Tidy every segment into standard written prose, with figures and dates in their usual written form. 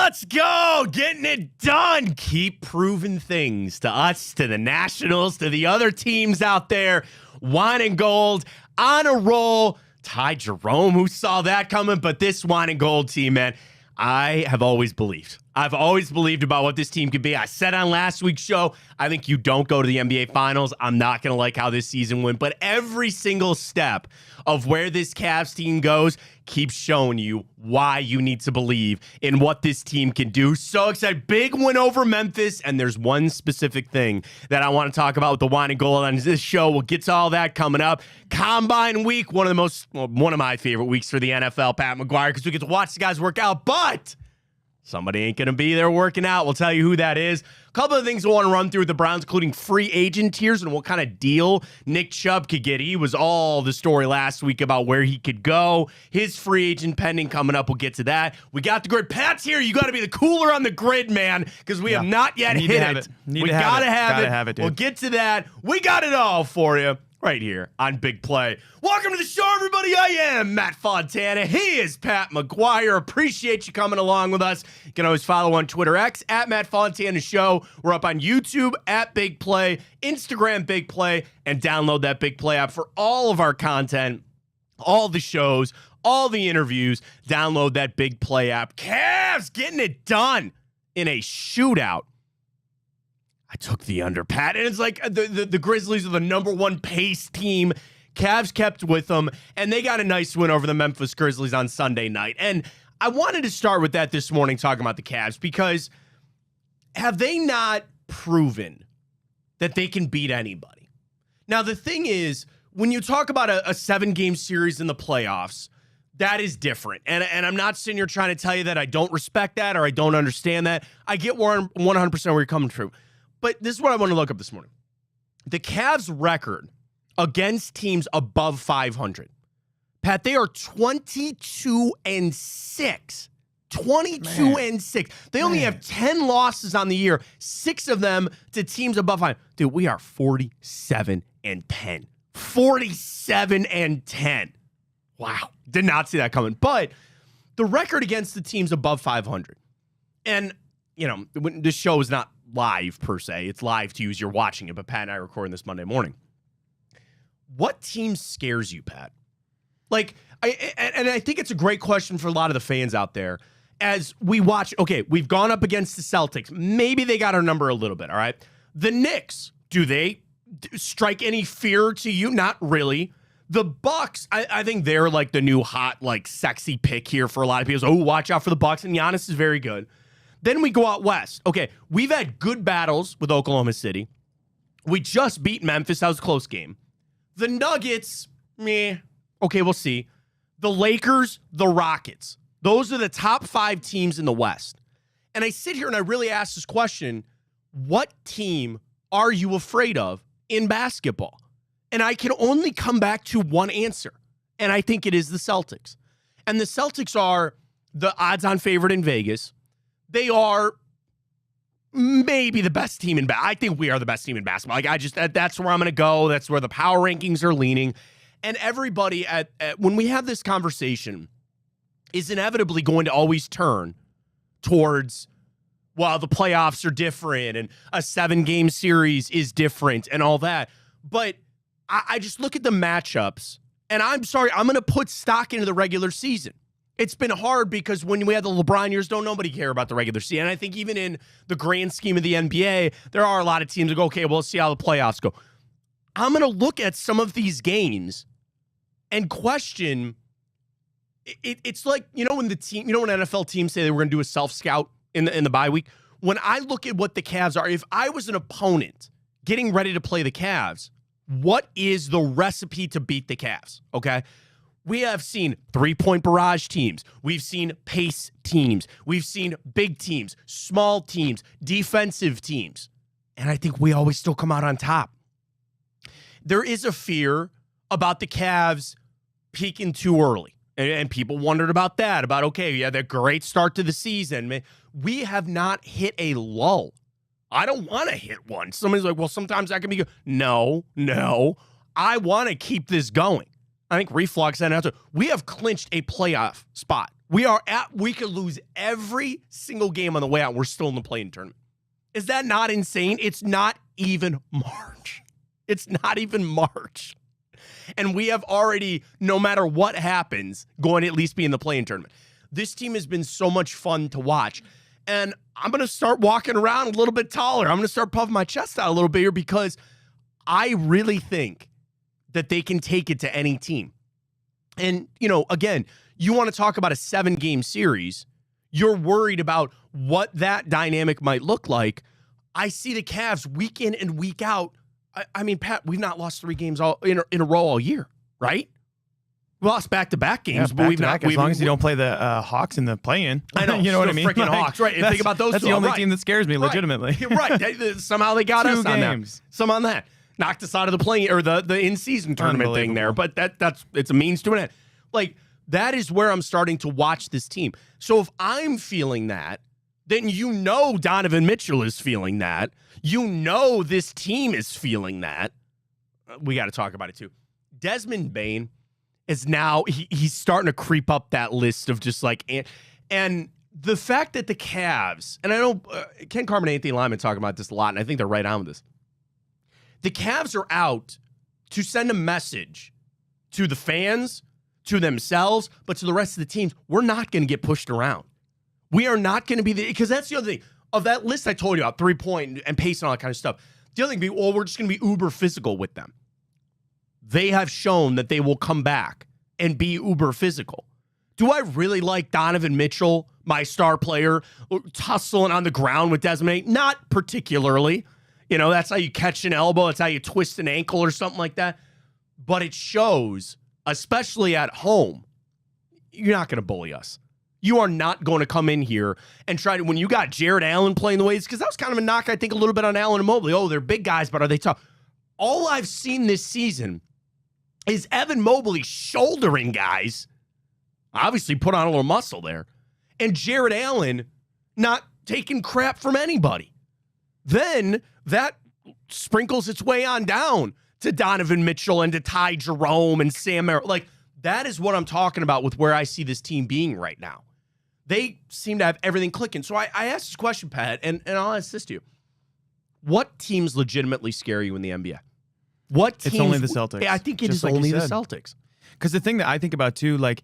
Let's go. Getting it done. Keep proving things to us, to the Nationals, to the other teams out there. Wine and Gold on a roll. Ty Jerome, who saw that coming? But this Wine and Gold team, man, I have always believed. I've always believed about what this team could be. I said on last week's show, I think you don't go to the NBA Finals. I'm not going to like how this season went. But every single step of where this Cavs team goes keeps showing you why you need to believe in what this team can do. So excited. Big win over Memphis. And there's one specific thing that I want to talk about with the Wine and Gold on this show. We'll get to all that coming up. Combine week, one of my favorite weeks for the NFL, Pat McGuire, because we get to watch the guys work out. But somebody ain't going to be there working out. We'll tell you who that is. A couple of things I want to run through with the Browns, including free agent tiers and what kind of deal Nick Chubb could get. He was all the story last week about where he could go. His free agent pending coming up. We'll get to that. We got the grid. Pat's here. You got to be the cooler on the grid, man, because we have not yet hit it. We got to have it. We'll get to that. We got it all for you right here on Big Play. Welcome to the show, everybody. I am Matt Fontana. He is Pat McGuire. Appreciate you coming along with us. You can always follow on Twitter X at Matt Fontana Show. We're up on YouTube at Big Play, Instagram Big Play, and download that Big Play app for all of our content, all the shows, all the interviews. Download that Big Play app. Cavs getting it done in a shootout. I took the under, Pat, and it's like the Grizzlies are the number one pace team. Cavs kept with them, and they got a nice win over the Memphis Grizzlies on Sunday night. And I wanted to start with that this morning, talking about the Cavs, because have they not proven that they can beat anybody? Now, the thing is, when you talk about a 7-game series in the playoffs, that is different. And I'm not sitting here trying to tell you that I don't respect that or I don't understand that. I get 100% where you're coming from. But this is what I want to look up this morning. The Cavs' record against teams above 500. Pat, they are 22-6. 22-6. They only have 10 losses on the year, 6 of them to teams above 500. Dude, we are 47-10. 47-10. Wow. Did not see that coming. But the record against the teams above 500. And, you know, this show is not live per se. It's live to you as you're watching it, but Pat and I are recording this Monday morning. What team scares you, Pat? Like, I think it's a great question for a lot of the fans out there as we watch. Okay, we've gone up against the Celtics. Maybe they got our number a little bit, all right? The Knicks, do they strike any fear to you? Not really. The Bucks, I think they're like the new hot, like sexy pick here for a lot of people. Oh, watch out for the Bucks, and Giannis is very good. Then we go out west. Okay, we've had good battles with Oklahoma City. We just beat Memphis. That was a close game. The Nuggets, meh. Okay, we'll see. The Lakers, the Rockets. Those are the top 5 teams in the West. And I sit here and I really ask this question, what team are you afraid of in basketball? And I can only come back to one answer, and I think it is the Celtics. And the Celtics are the odds-on favorite in Vegas. They are maybe the best team in basketball. I think we are the best team in basketball. Like, that's where I'm going to go. That's where the power rankings are leaning. And everybody when we have this conversation is inevitably going to always turn towards, well, the playoffs are different and a 7-game series is different and all that. But I just look at the matchups, and I'm sorry, I'm going to put stock into the regular season. It's been hard because when we had the LeBron years, don't nobody care about the regular season. And I think even in the grand scheme of the NBA, there are a lot of teams that go, okay, well, let's see how the playoffs go. I'm going to look at some of these games and question. It's like, when when NFL teams say they were going to do a self-scout in the bye week. When I look at what the Cavs are, if I was an opponent getting ready to play the Cavs, what is the recipe to beat the Cavs? Okay. We have seen 3-point barrage teams. We've seen pace teams. We've seen big teams, small teams, defensive teams. And I think we always still come out on top. There is a fear about the Cavs peaking too early. And people wondered about that, okay, yeah, that great start to the season. Man, we have not hit a lull. I don't want to hit one. Somebody's like, well, sometimes that can be good. No. I want to keep this going. I think Reflux and we have clinched a playoff spot We could lose every single game on the way out. We're still in the play-in tournament. Is that not insane? It's not even March. It's not even March. And we have already, no matter what happens, going to at least be in the play-in tournament. This team has been so much fun to watch. And I'm going to start walking around a little bit taller. I'm going to start puffing my chest out a little bit here because I really think that they can take it to any team. And, again, you want to talk about a 7-game series. You're worried about what that dynamic might look like. I see the Cavs week in and week out. I mean, Pat, we've not lost 3 games all in a row all year, right? We lost back-to-back games, but we've not. As long as you don't play the Hawks in the play-in. I know. You know what I mean? Freaking Hawks, right? And think about those That's two. the only team that scares me, legitimately. Right. Somehow they got us on that. Some on that. Knocked us out of the play or the in-season tournament thing there. But it's a means to an end. Like, that is where I'm starting to watch this team. So if I'm feeling that, then Donovan Mitchell is feeling that. This team is feeling that. We got to talk about it too. Desmond Bane is now, he's starting to creep up that list of just like, and the fact that the Cavs, and I know Ken Carmen and Anthony Lyman talk about this a lot, and I think they're right on with this. The Cavs are out to send a message to the fans, to themselves, but to the rest of the teams. We're not going to get pushed around. We are not going to be because that's the other thing of that list I told you about, 3-point and pace and all that kind of stuff. The other thing, we're just going to be uber physical with them. They have shown that they will come back and be uber physical. Do I really like Donovan Mitchell, my star player, tussling on the ground with Desmond? Not particularly. That's how you catch an elbow. That's how you twist an ankle or something like that. But it shows, especially at home, you're not going to bully us. You are not going to come in here and try to, when you got Jared Allen playing the way, because that was kind of a knock, I think, a little bit on Allen and Mobley. Oh, they're big guys, but are they tough? All I've seen this season is Evan Mobley shouldering guys, obviously put on a little muscle there, and Jared Allen not taking crap from anybody. Then that sprinkles its way on down to Donovan Mitchell and to Ty Jerome and Sam Merrill. Like, that is what I'm talking about with where I see this team being right now. They seem to have everything clicking. So I asked this question, Pat, and I'll ask this to you. What teams legitimately scare you in the NBA? What teams? It's only the Celtics. I think it is like only the Celtics. Because the thing that I think about, too, like,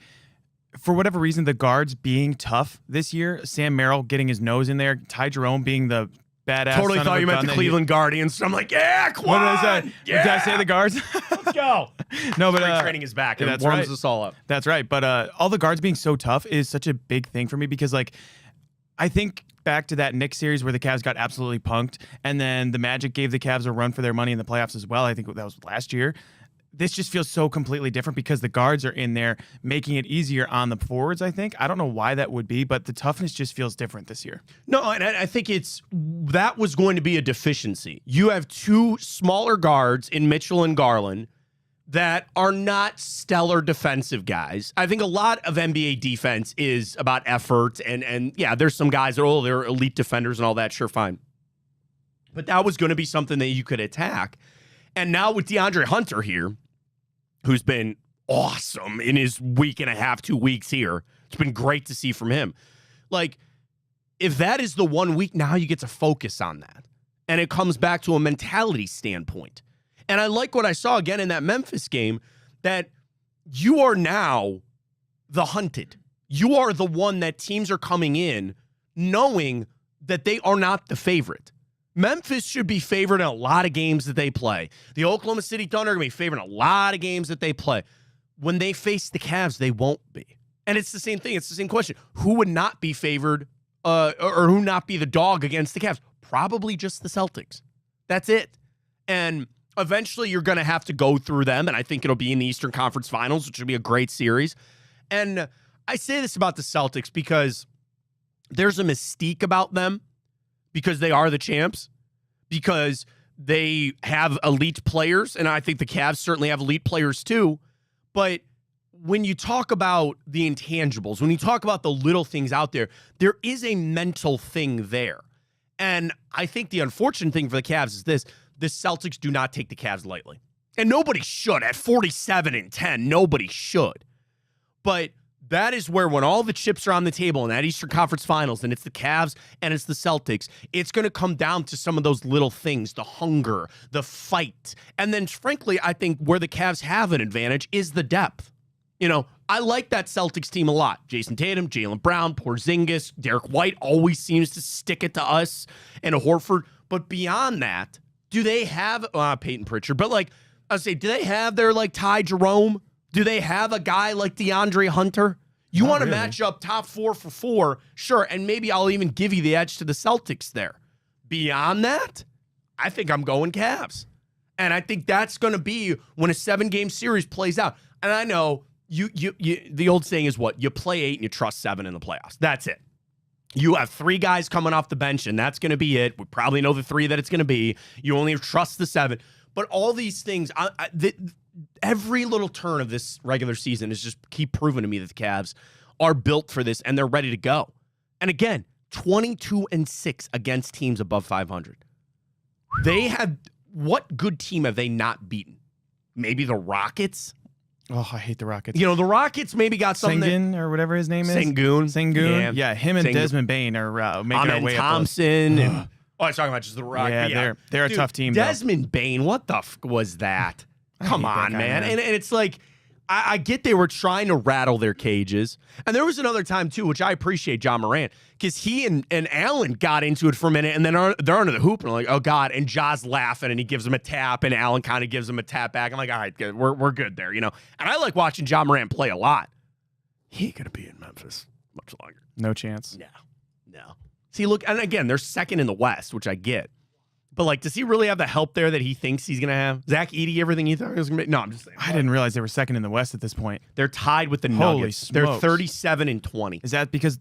for whatever reason, the guards being tough this year, Sam Merrill getting his nose in there, Ty Jerome being the badass. Totally thought you meant the Cleveland Guardians. I'm like, yeah, come on. What did I say? Yeah. Did I say the guards? Let's go. No, but spring training is back. Yeah, it warms us all up. That's right. But all the guards being so tough is such a big thing for me because, like, I think back to that Knicks series where the Cavs got absolutely punked, and then the Magic gave the Cavs a run for their money in the playoffs as well. I think that was last year. This just feels so completely different because the guards are in there making it easier on the forwards, I think. I don't know why that would be, but the toughness just feels different this year. No, and I think that was going to be a deficiency. You have 2 smaller guards in Mitchell and Garland that are not stellar defensive guys. I think a lot of NBA defense is about effort, and yeah, there's some guys that are, they're elite defenders and all that, sure, fine. But that was going to be something that you could attack. And now with DeAndre Hunter here, who's been awesome in his week and a half, 2 weeks here. It's been great to see from him. Like, if that is the 1 week, now you get to focus on that. And it comes back to a mentality standpoint. And I like what I saw again in that Memphis game, that you are now the hunted. You are the one that teams are coming in knowing that they are not the favorite. Memphis should be favored in a lot of games that they play. The Oklahoma City Thunder are going to be favored in a lot of games that they play. When they face the Cavs, they won't be. And it's the same thing. It's the same question. Who would not be favored or who not be the dog against the Cavs? Probably just the Celtics. That's it. And eventually you're going to have to go through them, and I think it'll be in the Eastern Conference Finals, which will be a great series. And I say this about the Celtics because there's a mystique about them, because they are the champs, because they have elite players, and I think the Cavs certainly have elite players too. But when you talk about the intangibles, when you talk about the little things out there, there is a mental thing there. And I think the unfortunate thing for the Cavs is this: the Celtics do not take the Cavs lightly. And nobody should. At 47-10, nobody should. But That is where, when all the chips are on the table in that Eastern Conference Finals, and it's the Cavs and it's the Celtics, it's going to come down to some of those little things, the hunger, the fight. And then, frankly, I think where the Cavs have an advantage is the depth. You know, I like that Celtics team a lot. Jason Tatum, Jaylen Brown, Porzingis, Derek White always seems to stick it to us, and Horford. But beyond that, do they have Peyton Pritchard? But, like, I say, do they have their, like, Ty Jerome? Do they have a guy like DeAndre Hunter? You want to match up top 4 for 4, sure, and maybe I'll even give you the edge to the Celtics there. Beyond that, I think I'm going Cavs. And I think that's going to be when a 7-game series plays out. And I know you the old saying is what? You play 8 and you trust 7 in the playoffs. That's it. You have 3 guys coming off the bench, and that's going to be it. We probably know the 3 that it's going to be. You only trust the 7. But all these things, every little turn of this regular season is just keep proving to me that the Cavs are built for this and they're ready to go. And again, 22-6 against teams above 500. They have, what good team have they not beaten? Maybe the Rockets? Oh, I hate the Rockets. You know, the Rockets maybe got something. Sengun or whatever his name is. Sengun. Yeah, him and Desmond Bain are making our way Thompson up. And, I'm talking about just the Rockets. Yeah, they're Dude, a tough team. Desmond Bain, what the was that? Come on, man. And it's like, I get they were trying to rattle their cages. And there was another time, too, which I appreciate John Morant, because he and Allen got into it for a minute, and then they're under the hoop, and like, oh, God. And Ja's laughing, and he gives him a tap, and Allen kind of gives him a tap back. I'm like, all right, good. We're good there, you know. And I like watching John Morant play a lot. He ain't going to be in Memphis much longer. No chance. No. See, look, and again, they're second in the West, which I get. But, like, does he really have the help there that he thinks he's going to have? Zach Edey, everything he thought he was going to be? No, I'm just saying. I didn't realize they were second in the West at this point. They're tied with the Holy Nuggets. smokes. They're 37-20. Is that because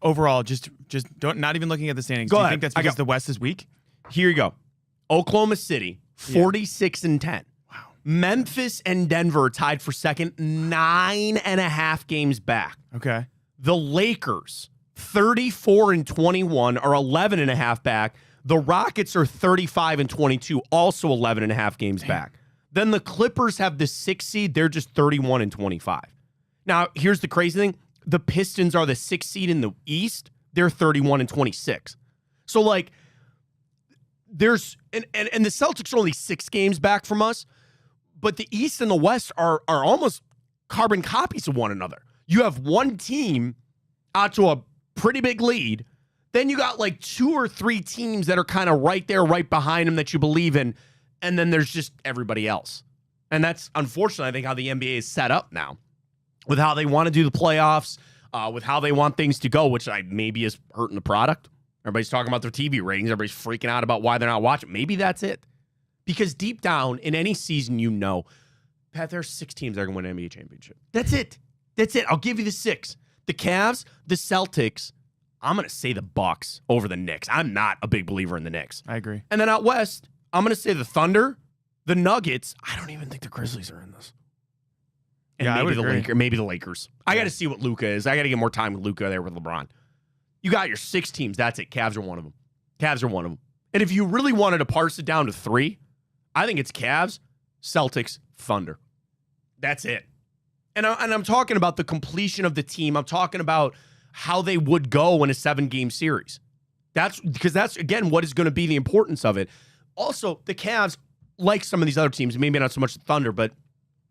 overall, just don't, not even looking at the standings, Go do you ahead. think that's because the West is weak? Here you go. Oklahoma City, 46-10. Wow. Memphis and Denver are tied for second, 9.5 games back. Okay. The Lakers, 34-21, are 11.5 back. The Rockets are 35-22, also 11.5 games back. Then the Clippers have the 6th seed. They're just 31-25. Now, here's the crazy thing. The Pistons are the 6th seed in the East. They're 31-26. So, like, there's and the Celtics are only 6 games back from us, but the East and the West are almost carbon copies of one another. You have one team out to a pretty big lead. Then you got like 2 or 3 teams that are kind of right there, right behind them that you believe in. And then there's just everybody else. And that's, unfortunately, I think how the NBA is set up now with how they want to do the playoffs, with how they want things to go, which maybe is hurting the product. Everybody's talking about their TV ratings. Everybody's freaking out about why they're not watching. Maybe that's it. Because deep down in any season, you know, Pat, there's 6 teams that are going to win an NBA championship. That's it. That's it. I'll give you the 6. The Cavs, the Celtics, I'm going to say the Bucks over the Knicks. I'm not a big believer in the Knicks. I agree. And then out west, I'm going to say the Thunder, the Nuggets. I don't even think the Grizzlies are in this. And maybe the Lakers. I got to see what Luka is. I got to get more time with Luka there with LeBron. You got your 6 teams. That's it. Cavs are one of them. And if you really wanted to parse it down to 3, I think it's Cavs, Celtics, Thunder. That's it. And I'm talking about the completion of the team. I'm talking about how they would go in a 7-game series. That's because that's, again, what is going to be the importance of it. Also, the Cavs, like some of these other teams, maybe not so much the Thunder, but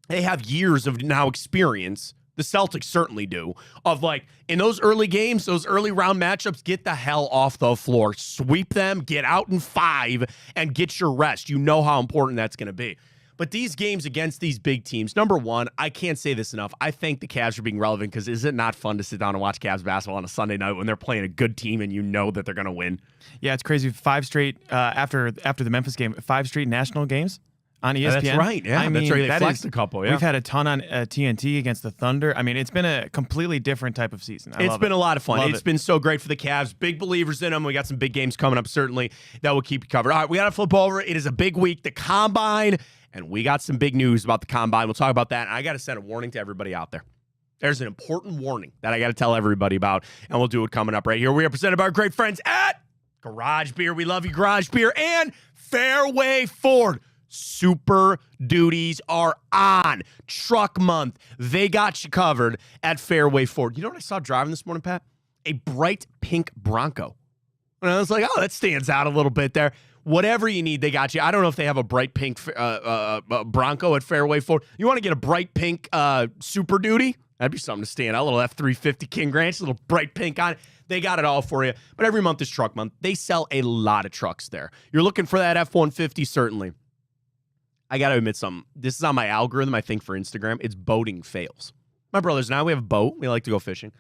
they have years of now experience. The Celtics certainly do. Of like, in those early games, those early round matchups, get the hell off the floor. Sweep them, get out in 5, and get your rest. You know how important that's going to be. But these games against these big teams, number one, I can't say this enough. I thank the Cavs for being relevant because is it not fun to sit down and watch Cavs basketball on a Sunday night when they're playing a good team and you know that they're going to win? Yeah, it's crazy. 5 straight, after the Memphis game, 5 straight national games on ESPN. That's right. Yeah, I mean, that's right. They flexed a couple. Yeah, we've had a ton on TNT against the Thunder. I mean, it's been a completely different type of season. It's been a lot of fun. It's been so great for the Cavs. Big believers in them. We got some big games coming up, certainly, that will keep you covered. All right, we got to flip over. It is a big week. The Combine. And we got some big news about the Combine. We'll talk about that. And I got to send a warning to everybody out there. There's an important warning that I got to tell everybody about. And we'll do it coming up right here. We are presented by our great friends at Garage Beer. We love you, Garage Beer. And Fairway Ford. Super Duties are on. Truck month. They got you covered at Fairway Ford. You know what I saw driving this morning, Pat? A bright pink Bronco. And I was like, oh, that stands out a little bit there. Whatever you need, they got you. I don't know if they have a bright pink Bronco at Fairway Ford. You want to get a bright pink Super Duty? That'd be something to stand out. A little F-350 King Ranch, a little bright pink on it. They got it all for you. But every month is truck month. They sell a lot of trucks there. You're looking for that F-150, certainly. I got to admit something. This is on my algorithm, I think, for Instagram. It's boating fails. My brothers and I, we have a boat. We like to go fishing.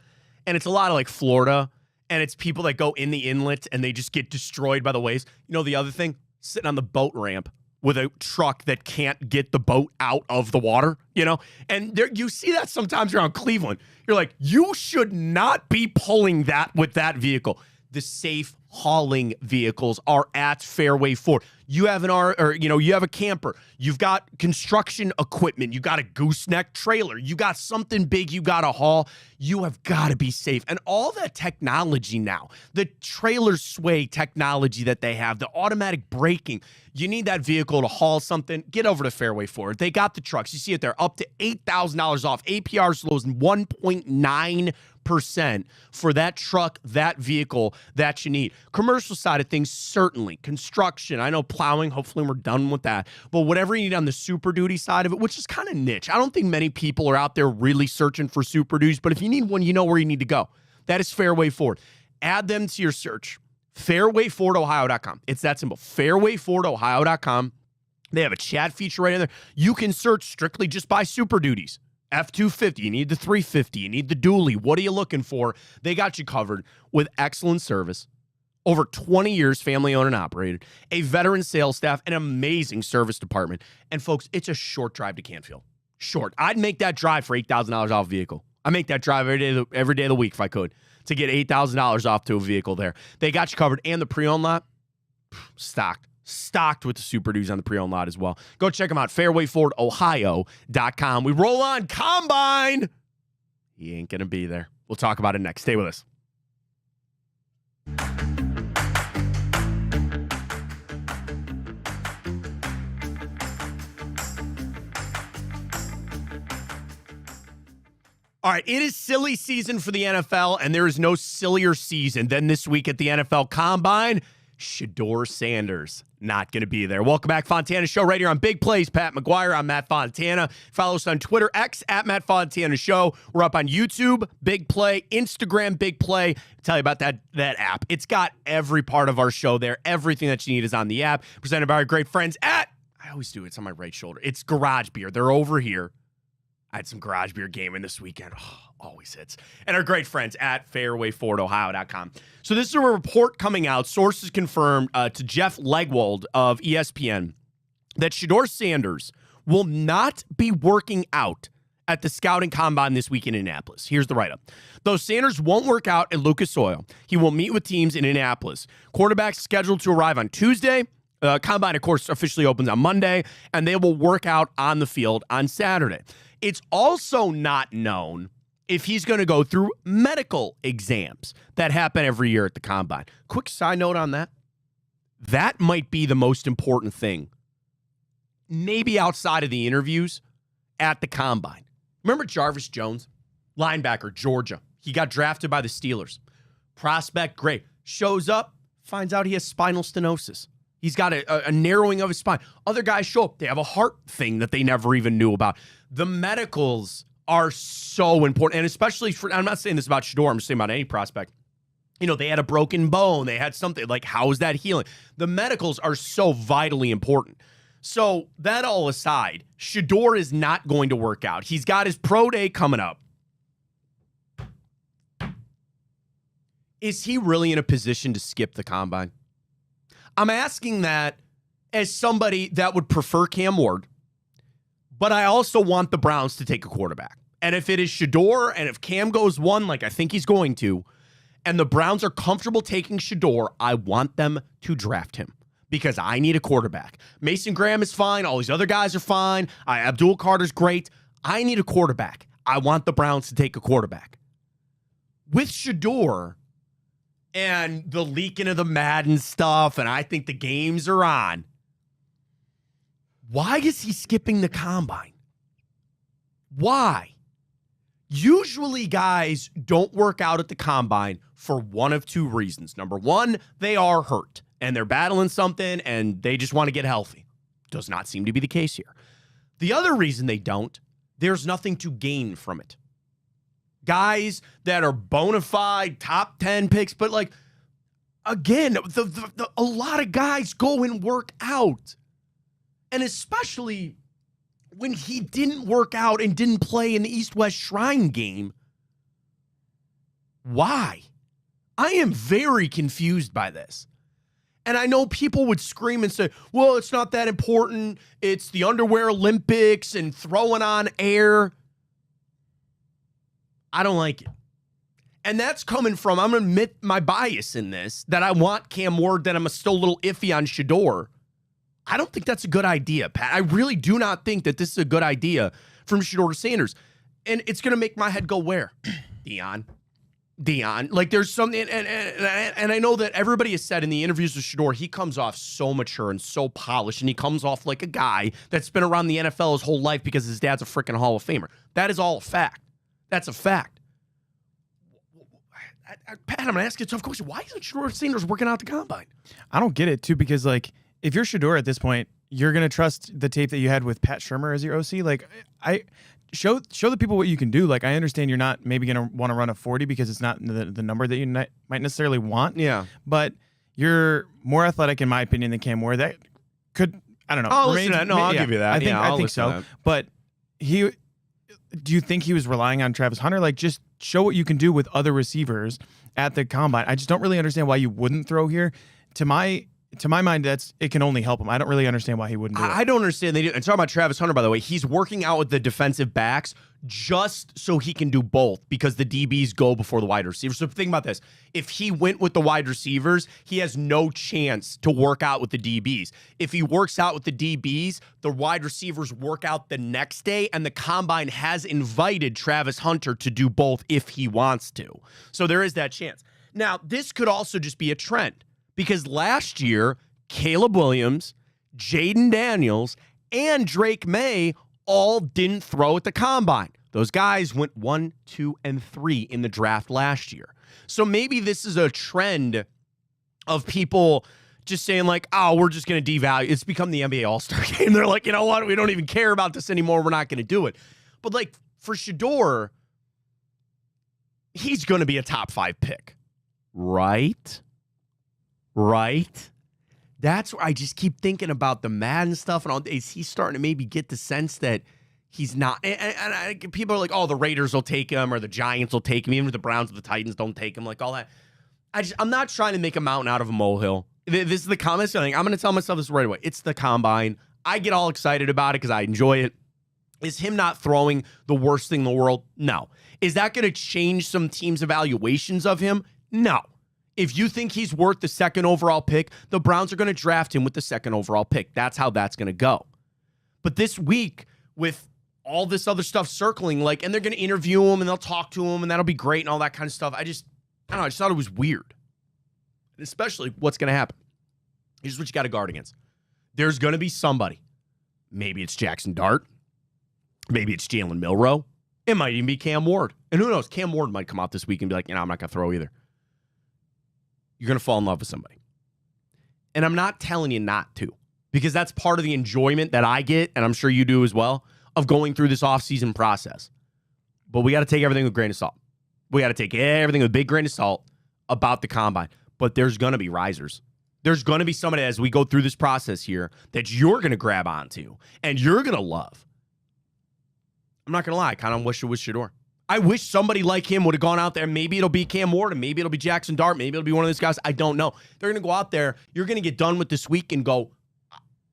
And it's a lot of like Florida. And it's people that go in the inlet and they just get destroyed by the waves. You know, the other thing, sitting on the boat ramp with a truck that can't get the boat out of the water, you know? And there, you see that sometimes around Cleveland. You're like, you should not be pulling that with that vehicle. The safe hauling vehicles are at Fairway Ford. You have you have a camper. You've got construction equipment. You got a gooseneck trailer. You got something big you got to haul. You have got to be safe. And all that technology now, the trailer sway technology that they have, the automatic braking, you need that vehicle to haul something, get over to Fairway Ford. They got the trucks. You see it there, up to $8,000 off. APR as low as 1.9% for that truck, that vehicle that you need. Commercial side of things, certainly. Construction, I know plowing, hopefully we're done with that. But whatever you need on the Super Duty side of it, which is kind of niche. I don't think many people are out there really searching for Super Duties, but if you need one, you know where you need to go. That is Fairway Ford. Add them to your search. FairwayFordOhio.com. It's that simple. FairwayFordOhio.com. They have a chat feature right in there. You can search strictly just by Super Duties. F-250, you need the 350, you need the dually. What are you looking for? They got you covered with excellent service. Over 20 years, family owned and operated, a veteran sales staff, an amazing service department. And folks, it's a short drive to Canfield. Short. I'd make that drive for $8,000 off a vehicle. I make that drive every day of the week if I could to get $8,000 off to a vehicle there. They got you covered. And the pre-owned lot, stocked with the Super Duties on the pre-owned lot as well. Go check them out, fairwayfordohio.com. We roll on Combine. He ain't going to be there. We'll talk about it next. Stay with us. All right, it is silly season for the NFL, and there is no sillier season than this week at the NFL Combine. Shedeur Sanders not going to be there. Welcome back, Fontana Show, right here on Big Plays. Pat McGuire, I'm Matt Fontana. Follow us on Twitter, X, at Matt Fontana Show. We're up on YouTube, Big Play, Instagram, Big Play. I'll tell you about that app. It's got every part of our show there. Everything that you need is on the app. Presented by our great friends at, I always do, it's on my right shoulder. It's Garage Beer. They're over here. I had some Garage Beer gaming this weekend. Oh, always hits. And our great friends at fairwayfordohio.com. So this is a report coming out. Sources confirmed to Jeff Legwold of ESPN that Shedeur Sanders will not be working out at the scouting combine this week in Indianapolis. Here's the write-up. Though Sanders won't work out at Lucas Oil, he will meet with teams in Indianapolis. Quarterback scheduled to arrive on Tuesday. Combine, of course, officially opens on Monday, and they will work out on the field on Saturday. It's also not known if he's going to go through medical exams that happen every year at the Combine. Quick side note on that. That might be the most important thing, maybe outside of the interviews at the Combine. Remember Jarvis Jones, linebacker, Georgia. He got drafted by the Steelers. Prospect, great. Shows up, finds out he has spinal stenosis. He's got a narrowing of his spine. Other guys show up. They have a heart thing that they never even knew about. The medicals are so important. And especially for, I'm not saying this about Shedeur, I'm just saying about any prospect. You know, they had a broken bone. They had something like, how is that healing? The medicals are so vitally important. So that all aside, Shedeur is not going to work out. He's got his pro day coming up. Is he really in a position to skip the Combine? I'm asking that as somebody that would prefer Cam Ward, but I also want the Browns to take a quarterback. And if it is Shedeur, and if Cam goes one, like I think he's going to, and the Browns are comfortable taking Shedeur, I want them to draft him because I need a quarterback. Mason Graham is fine. All these other guys are fine. Abdul Carter's great. I need a quarterback. I want the Browns to take a quarterback. With Shedeur and the leaking of the Madden stuff, and I think the games are on, Why is he skipping the combine? Why? Usually guys don't work out at the combine for one of two reasons. Number one, they are hurt and they're battling something and they just want to get healthy. Does not seem to be the case here. The other reason they don't, there's nothing to gain from it. Guys that are bona fide top 10 picks, but like, again, a lot of guys go and work out. And especially when he didn't work out and didn't play in the East-West Shrine game. Why? I am very confused by this. And I know people would scream and say, well, it's not that important. It's the underwear Olympics and throwing on air. I don't like it. And that's coming from, I'm going to admit my bias in this, that I want Cam Ward, that I'm still a little iffy on Shedeur. I don't think that's a good idea, Pat. I really do not think that this is a good idea from Shedeur Sanders. And it's going to make my head go where? Dion. Like there's something, and I know that everybody has said in the interviews with Shedeur, he comes off so mature and so polished, and he comes off like a guy that's been around the NFL his whole life because his dad's a freaking Hall of Famer. That is all a fact. That's a fact. Pat, I'm going to ask you a tough question. Why isn't Shedeur Sanders working out the combine? I don't get it, too, because, like, if you're Shedeur at this point, you're going to trust the tape that you had with Pat Shurmur as your OC. Like, show the people what you can do. Like, I understand you're not maybe going to want to run a 40 because it's not the number that you might necessarily want. Yeah. But you're more athletic, in my opinion, than Cam Ward. That could, I don't know. I'll listen to that. No, I'll give you that. I think so. But do you think he was relying on Travis Hunter? Like, just show what you can do with other receivers at the combine. I just don't really understand why you wouldn't throw here. To my mind, it can only help him. I don't really understand why he wouldn't do it. I don't understand. And talking about Travis Hunter, by the way, he's working out with the defensive backs just so he can do both because the DBs go before the wide receivers. So think about this. If he went with the wide receivers, he has no chance to work out with the DBs. If he works out with the DBs, the wide receivers work out the next day, and the combine has invited Travis Hunter to do both if he wants to. So there is that chance. Now, this could also just be a trend. Because last year, Caleb Williams, Jaden Daniels, and Drake May all didn't throw at the combine. Those guys went 1, 2, and 3 in the draft last year. So maybe this is a trend of people just saying like, oh, we're just going to devalue. It's become the NBA All-Star game. They're like, you know what? We don't even care about this anymore. We're not going to do it. But like for Shedeur, he's going to be a top 5 pick, right? Right? That's where I just keep thinking about the Madden stuff. And all. Is he starting to maybe get the sense that he's not? And people are like, oh, the Raiders will take him or the Giants will take him. Even if the Browns or the Titans don't take him, like all that. I'm not trying to make a mountain out of a molehill. This is the comments. I'm going to tell myself this right away. It's the combine. I get all excited about it because I enjoy it. Is him not throwing the worst thing in the world? No. Is that going to change some teams' evaluations of him? No. If you think he's worth the 2nd overall pick, the Browns are going to draft him with the 2nd overall pick. That's how that's going to go. But this week, with all this other stuff circling, like, and they're going to interview him and they'll talk to him and that'll be great and all that kind of stuff. I don't know. I just thought it was weird. And especially what's going to happen. Here's what you got to guard against. There's going to be somebody. Maybe it's Jackson Dart. Maybe it's Jalen Milroe. It might even be Cam Ward. And who knows? Cam Ward might come out this week and be like, I'm not going to throw either. You're going to fall in love with somebody. And I'm not telling you not to, because that's part of the enjoyment that I get, and I'm sure you do as well, of going through this offseason process. But we got to take everything with a grain of salt. We got to take everything with a big grain of salt about the combine. But there's going to be risers. There's going to be somebody as we go through this process here that you're going to grab onto and you're going to love. I'm not going to lie. I kind of wish it was Shedeur. I wish somebody like him would have gone out there. Maybe it'll be Cam Ward, and maybe it'll be Jackson Dart. Maybe it'll be one of those guys. I don't know. They're going to go out there. You're going to get done with this week and go,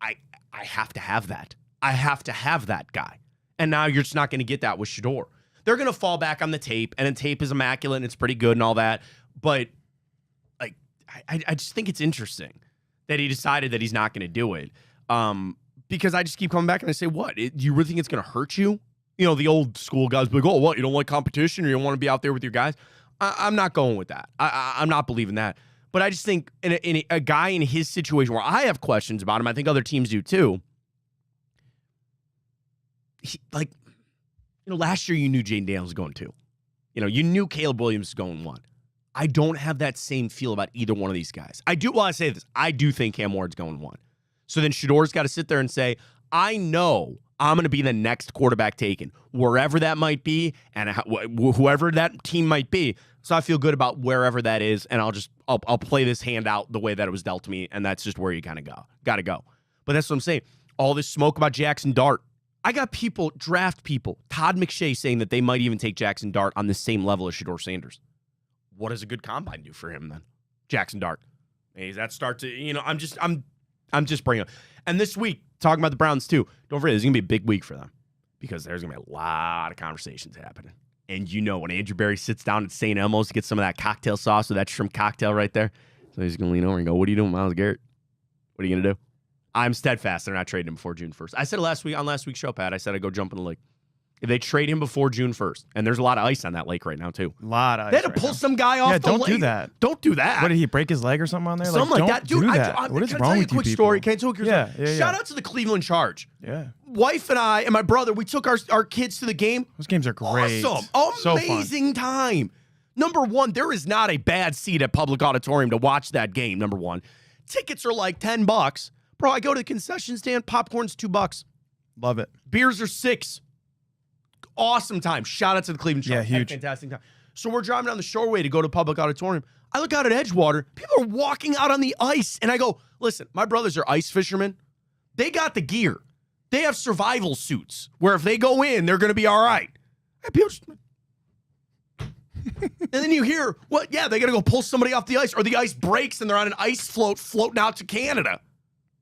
I have to have that. I have to have that guy. And now you're just not going to get that with Shedeur. They're going to fall back on the tape, and the tape is immaculate, and it's pretty good and all that. But like, I just think it's interesting that he decided that he's not going to do it. Because I just keep coming back and I say, what? Do you really think it's going to hurt you? You know, the old school guys be like, oh, what? You don't like competition or you don't want to be out there with your guys? I'm not going with that. I'm not believing that. But I just think in a guy in his situation where I have questions about him, I think other teams do too, last year you knew Jaden Daniels was going 2. You knew Caleb Williams was going 1. I don't have that same feel about either one of these guys. I say this. I do think Cam Ward's going 1. So then Shedor's got to sit there and say, I know I'm going to be the next quarterback taken, wherever that might be, and whoever that team might be. So I feel good about wherever that is, and I'll play this hand out the way that it was dealt to me, and that's just where you kind of got to go. But that's what I'm saying. All this smoke about Jackson Dart. I got draft people, Todd McShay saying that they might even take Jackson Dart on the same level as Shedeur Sanders. What does a good combine do for him then? Jackson Dart. Hey, that start to, I'm just bringing up. And this week, talking about the Browns too, don't forget, this is going to be a big week for them because there's going to be a lot of conversations happening. And when Andrew Berry sits down at St. Elmo's to get some of that cocktail sauce or that shrimp cocktail right there, so he's going to lean over and go, what are you doing, Myles Garrett? What are you going to do? I'm steadfast. They're not trading him before June 1st. I said it on last week's show, Pat. I said I'd go jump in the lake. If they trade him before June 1st, and there's a lot of ice on that lake right now, too. A lot of ice. They had to pull some guy off the lake. Don't do that. Don't do that. What, did he break his leg or something on there? Something like that. Dude, what is wrong with you people? Story? Can I tell you a quick story? Shout out to the Cleveland Charge. Yeah. Wife and I and my brother, we took our kids to the game. Those games are great. Awesome. Amazing time. Number one, there is not a bad seat at Public Auditorium to watch that game, number one. Tickets are like $10. Bro, I go to the concession stand, popcorn's $2. Love it. Beers are $6. Awesome time. Shout out to the Cleveland Charge. Yeah, huge. Fantastic time. So we're driving down the shoreway to go to Public Auditorium. I look out at Edgewater. People are walking out on the ice. And I go, listen, my brothers are ice fishermen. They got the gear. They have survival suits where if they go in, they're going to be all right. And people just... And then you hear, they got to go pull somebody off the ice, or the ice breaks and they're on an ice float floating out to Canada.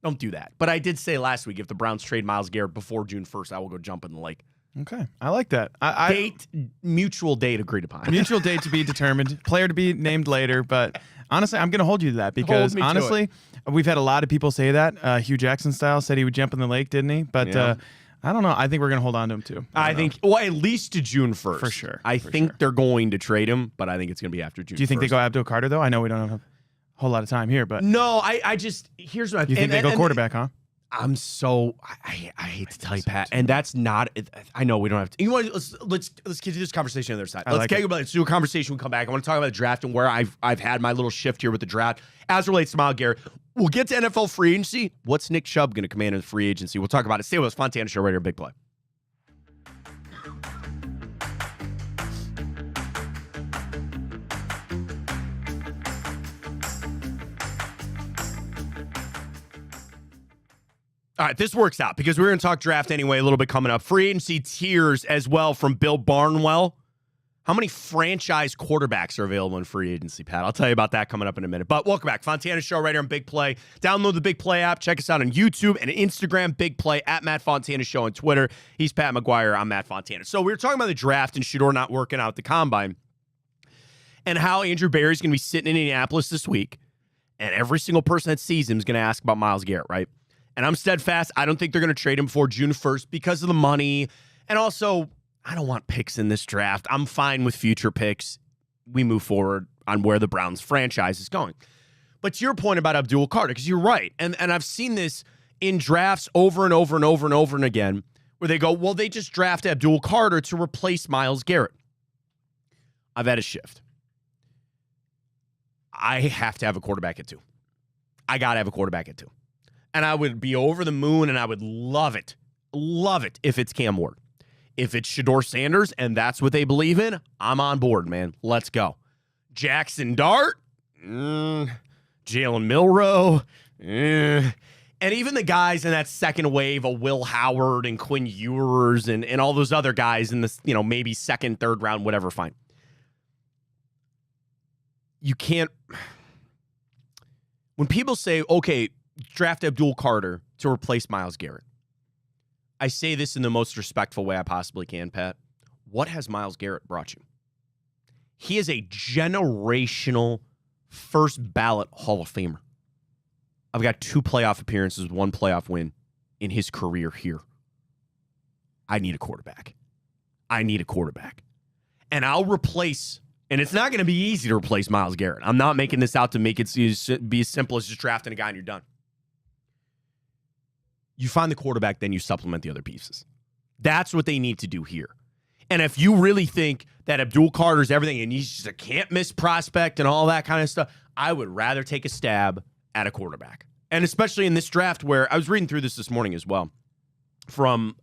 Don't do that. But I did say last week, if the Browns trade Myles Garrett before June 1st, I will go jump in the lake. Okay. I like that. Mutual date agreed upon. Mutual date to be determined. Player to be named later. But honestly, I'm going to hold you to that because honestly, we've had a lot of people say that. Hugh Jackson style said he would jump in the lake, didn't he? But I don't know. I think we're going to hold on to him too. I think, at least to June 1st. For sure. I think they're going to trade him, but I think it's going to be after June 1st. Do you think they go Abdul Carter, though? I know we don't have a whole lot of time here, but. No, here's what I think. You think they go quarterback, huh? I hate to tell you, Pat, and that's not. I know we don't have to. You want let's continue this conversation on the other side. Let's do a conversation. We'll come back. I want to talk about the draft and where I've had my little shift here with the draft as it relates to Myles Garrett. We'll get to NFL free agency. What's Nick Chubb going to command in the free agency? We'll talk about it. Stay with us. Fontana Show right here, Big Play. All right, this works out because we're going to talk draft anyway a little bit coming up. Free agency tiers as well from Bill Barnwell. How many franchise quarterbacks are available in free agency, Pat? I'll tell you about that coming up in a minute. But welcome back. Fontana Show right here on Big Play. Download the Big Play app. Check us out on YouTube and Instagram, Big Play, at Matt Fontana Show on Twitter. He's Pat McGuire. I'm Matt Fontana. So we were talking about the draft and Shedeur not working out the combine and how Andrew Berry's going to be sitting in Indianapolis this week, and every single person that sees him is going to ask about Myles Garrett, right? And I'm steadfast. I don't think they're going to trade him before June 1st because of the money. And also, I don't want picks in this draft. I'm fine with future picks. We move forward on where the Browns franchise is going. But to your point about Abdul Carter, because you're right, and I've seen this in drafts over and over and over and over and again, where they go, well, they just draft Abdul Carter to replace Myles Garrett. I've had a shift. I have to have a quarterback at 2. I got to have a quarterback at 2. And I would be over the moon, and I would love it if it's Cam Ward. If it's Shedeur Sanders, and that's what they believe in, I'm on board, man. Let's go. Jackson Dart, Jalen Milroe, and even the guys in that second wave of Will Howard and Quinn Ewers and all those other guys in this, maybe second, third round, whatever, fine. You can't. When people say, okay, draft Abdul Carter to replace Myles Garrett, I say this in the most respectful way I possibly can, Pat. What has Myles Garrett brought you? He is a generational first ballot Hall of Famer. I've got 2 playoff appearances, 1 playoff win in his career here. I need a quarterback. And I'll replace, and it's not going to be easy to replace Myles Garrett. I'm not making this out to make it be as simple as just drafting a guy and you're done. You find the quarterback, then you supplement the other pieces. That's what they need to do here. And if you really think that Abdul Carter's everything and he's just a can't-miss prospect and all that kind of stuff, I would rather take a stab at a quarterback. And especially in this draft where I was reading through this morning as well from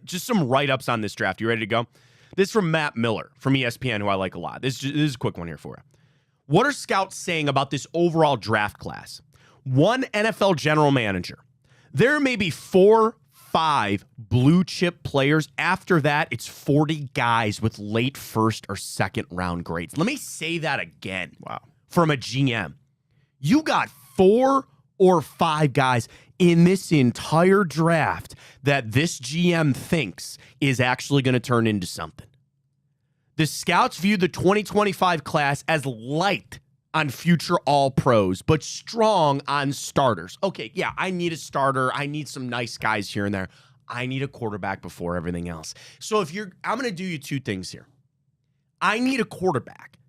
just some write-ups on this draft. You ready to go? This is from Matt Miller from ESPN, who I like a lot. This is a quick one here for you. What are scouts saying about this overall draft class? One NFL general manager. There may be 4-5 blue chip players. After that, it's 40 guys with late first or second round grades. Let me say that again. Wow. From a GM. You got 4 or 5 guys in this entire draft that this GM thinks is actually going to turn into something. The scouts view the 2025 class as light on future all-pros, but strong on starters. Okay, yeah, I need a starter. I need some nice guys here and there. I need a quarterback before everything else. So I'm going to do you 2 things here. I need a quarterback.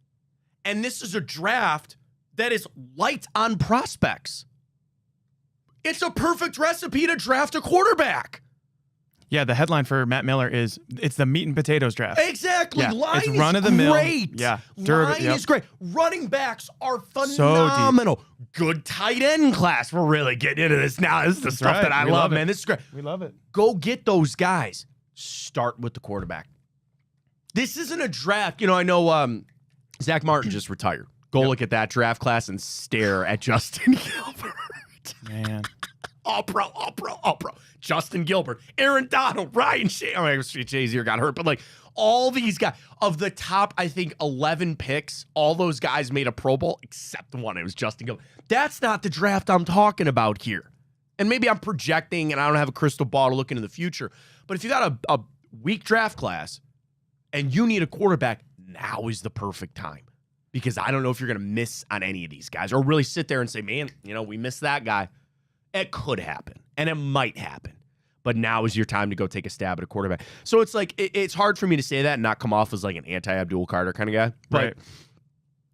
And this is a draft that is light on prospects. It's a perfect recipe to draft a quarterback. Yeah, the headline for Matt Miller is it's the meat and potatoes draft. Exactly. Yeah, Line it's is run of the mill. Great. Yeah. Line is great. Running backs are phenomenal. Good tight end class. We're really getting into this now. This is the stuff that I love, man. This is great. We love it. Go get those guys. Start with the quarterback. This isn't a draft. I know Zach Martin just retired. Go look at that draft class and stare at Justin Gilbert. Man. All pro. Justin Gilbert, Aaron Donald, Ryan Shea. I mean, Shazier got hurt, but like all these guys of the top, I think 11 picks, all those guys made a Pro Bowl except the one. It was Justin Gilbert. That's not the draft I'm talking about here. And maybe I'm projecting and I don't have a crystal ball to look into the future. But if you got a weak draft class and you need a quarterback, now is the perfect time. Because I don't know if you're going to miss on any of these guys or really sit there and say, man, we missed that guy. It could happen, and it might happen. But now is your time to go take a stab at a quarterback. So it's like, it's hard for me to say that and not come off as like an anti-Abdul Carter kind of guy. But right.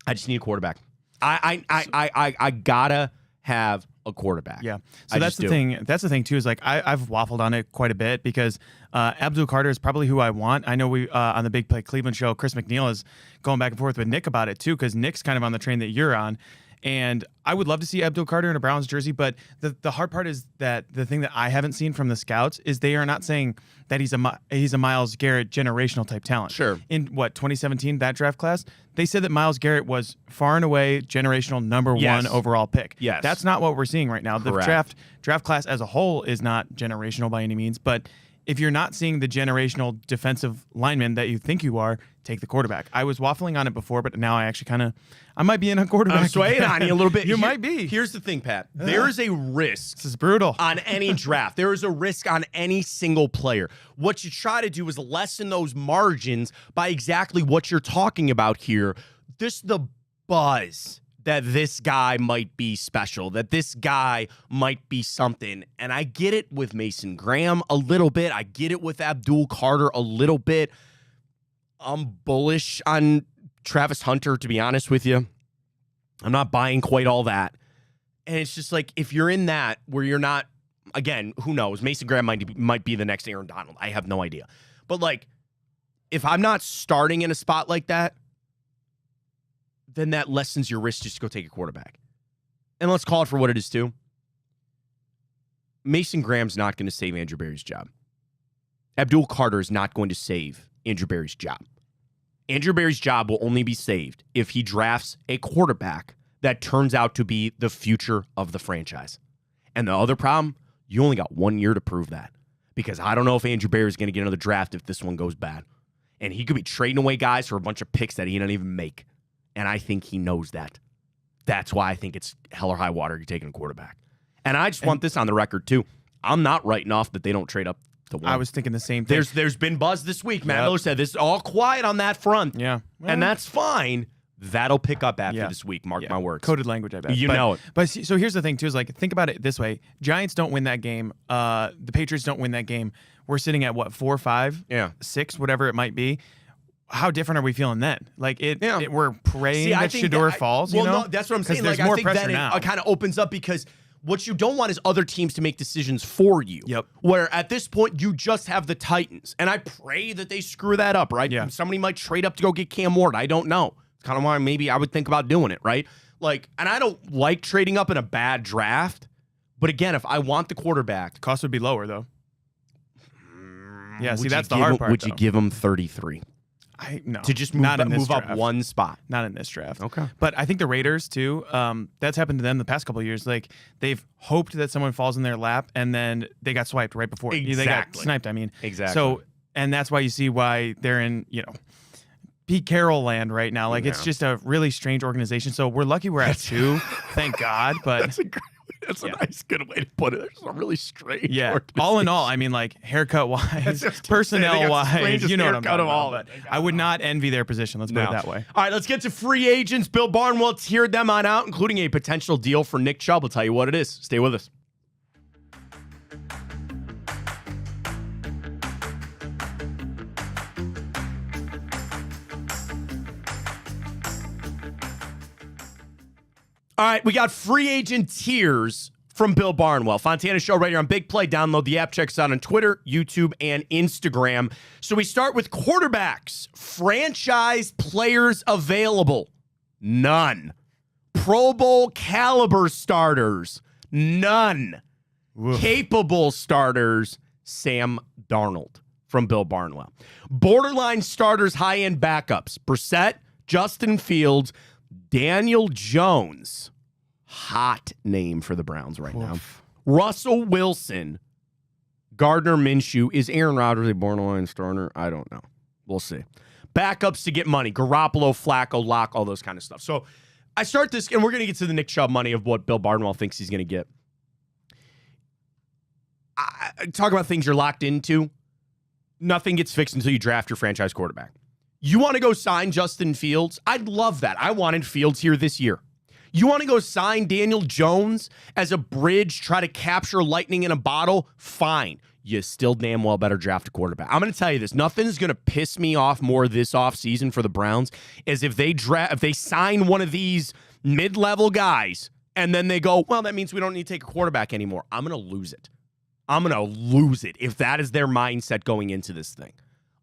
I just need a quarterback. I gotta have a quarterback. Yeah. So that's the thing. That's the thing too. Is like I've waffled on it quite a bit because Abdul Carter is probably who I want. I know we on the Big Play Cleveland show, Chris McNeil is going back and forth with Nick about it too because Nick's kind of on the train that you're on. And I would love to see Abdul Carter in a Browns jersey, but the hard part is that the thing that I haven't seen from the scouts is they are not saying that he's a Myles Garrett generational type talent. Sure. In 2017, that draft class, they said that Myles Garrett was far and away generational number one overall pick. Yes. That's not what we're seeing right now. Correct. The draft class as a whole is not generational by any means, but if you're not seeing the generational defensive lineman that you think you are, take the quarterback. I was waffling on it before, but now I actually I might be in a quarterback. I'm swaying on you a little bit. You might be. Here's the thing, Pat. There is a risk. This is brutal. On any draft. There is a risk on any single player. What you try to do is lessen those margins by exactly what you're talking about here. Just the buzz that this guy might be special, that this guy might be something. And I get it with Mason Graham a little bit. I get it with Abdul Carter a little bit. I'm bullish on Travis Hunter, to be honest with you. I'm not buying quite all that. And it's just like, if you're in that where you're not, again, who knows? Mason Graham might be the next Aaron Donald. I have no idea. But like, if I'm not starting in a spot like that, then that lessens your risk just to go take a quarterback. And let's call it for what it is too. Mason Graham's not going to save Andrew Berry's job. Abdul Carter is not going to save Andrew Berry's job. Andrew Berry's job will only be saved if he drafts a quarterback that turns out to be the future of the franchise. And the other problem, you only got 1 year to prove that. Because I don't know if Andrew Berry is going to get another draft if this one goes bad. And he could be trading away guys for a bunch of picks that he didn't even make. And I think he knows that. That's why I think it's hell or high water you're taking a quarterback. And I just want this on the record, too. I'm not writing off that they don't trade up to one. I was thinking the same thing. There's been buzz this week. Matt Miller said this is all quiet on that front. Yeah. Well, and that's fine. That'll pick up after this week. Mark my words. Coded language, I bet. You know it. But so here's the thing, too, is like, think about it this way. Giants don't win that game. The Patriots don't win that game. We're sitting at, 4, 5, 6, whatever it might be. How different are we feeling then? Like we're praying that Shedeur falls. No, that's what I'm saying. There's like, more I think pressure then now. it kind of opens up because What you don't want is other teams to make decisions for you. Yep. Where at this point, you just have the Titans. And I pray that they screw that up, right? Yeah. Somebody might trade up to go get Cam Ward. I don't know. It's kind of why maybe I would think about doing it, right? Like, and I don't like trading up in a bad draft. But again, if I want the quarterback. Cost would be lower, though. Yeah, see, would that's you the hard give- part, Would you though. give him 33? No. To just Not in this move up draft. one spot. Not in this draft. Okay. But I think the Raiders, too, that's happened to them the past couple of years. Like, they've hoped that someone falls in their lap, and then they got swiped right before. They got Exactly. sniped, I mean. Exactly. So, and that's why you see why they're in, Pete Carroll land right now. Like, it's Yeah. just a really strange organization. So we're lucky we're at 2, thank God. But That's a nice, good way to put it. There's a really strange. yeah, all in all, I mean, like, haircut wise, personnel wise, you know what I'm talking of all about. But I would not envy their position. Let's put it that way. All right, let's get to free agents. Bill Barnwell, let's hear them on out, including a potential deal for Nick Chubb. We'll tell you what it is. Stay with us. All right, we got free agent tiers from Bill Barnwell. Fontana Show right here on Big Play. Download the app. Check us out on Twitter, YouTube, and Instagram. So we start with quarterbacks. Franchise players available. None. Pro Bowl caliber starters. None. Woof. Capable starters. Sam Darnold from Bill Barnwell. Borderline starters, high-end backups. Brissett, Justin Fields, Daniel Jones. Hot name for the Browns right now. Russell Wilson. Gardner Minshew. Is Aaron Rodgers a borderline starter? I don't know. We'll see. Backups to get money. Garoppolo, Flacco, Locke, all those kind of stuff. So I start this, and we're going to get to the Nick Chubb money of what Bill Barnwell thinks he's going to get. I talk about things you're locked into. Nothing gets fixed until you draft your franchise quarterback. You want to go sign Justin Fields? I'd love that. I wanted Fields here this year. You want to go sign Daniel Jones as a bridge, try to capture lightning in a bottle? Fine. You still damn well better draft a quarterback. I'm going to tell you this. Nothing's going to piss me off more this offseason for the Browns is if they sign one of these mid-level guys and then they go, well, that means we don't need to take a quarterback anymore. I'm going to lose it. I'm going to lose it if that is their mindset going into this thing.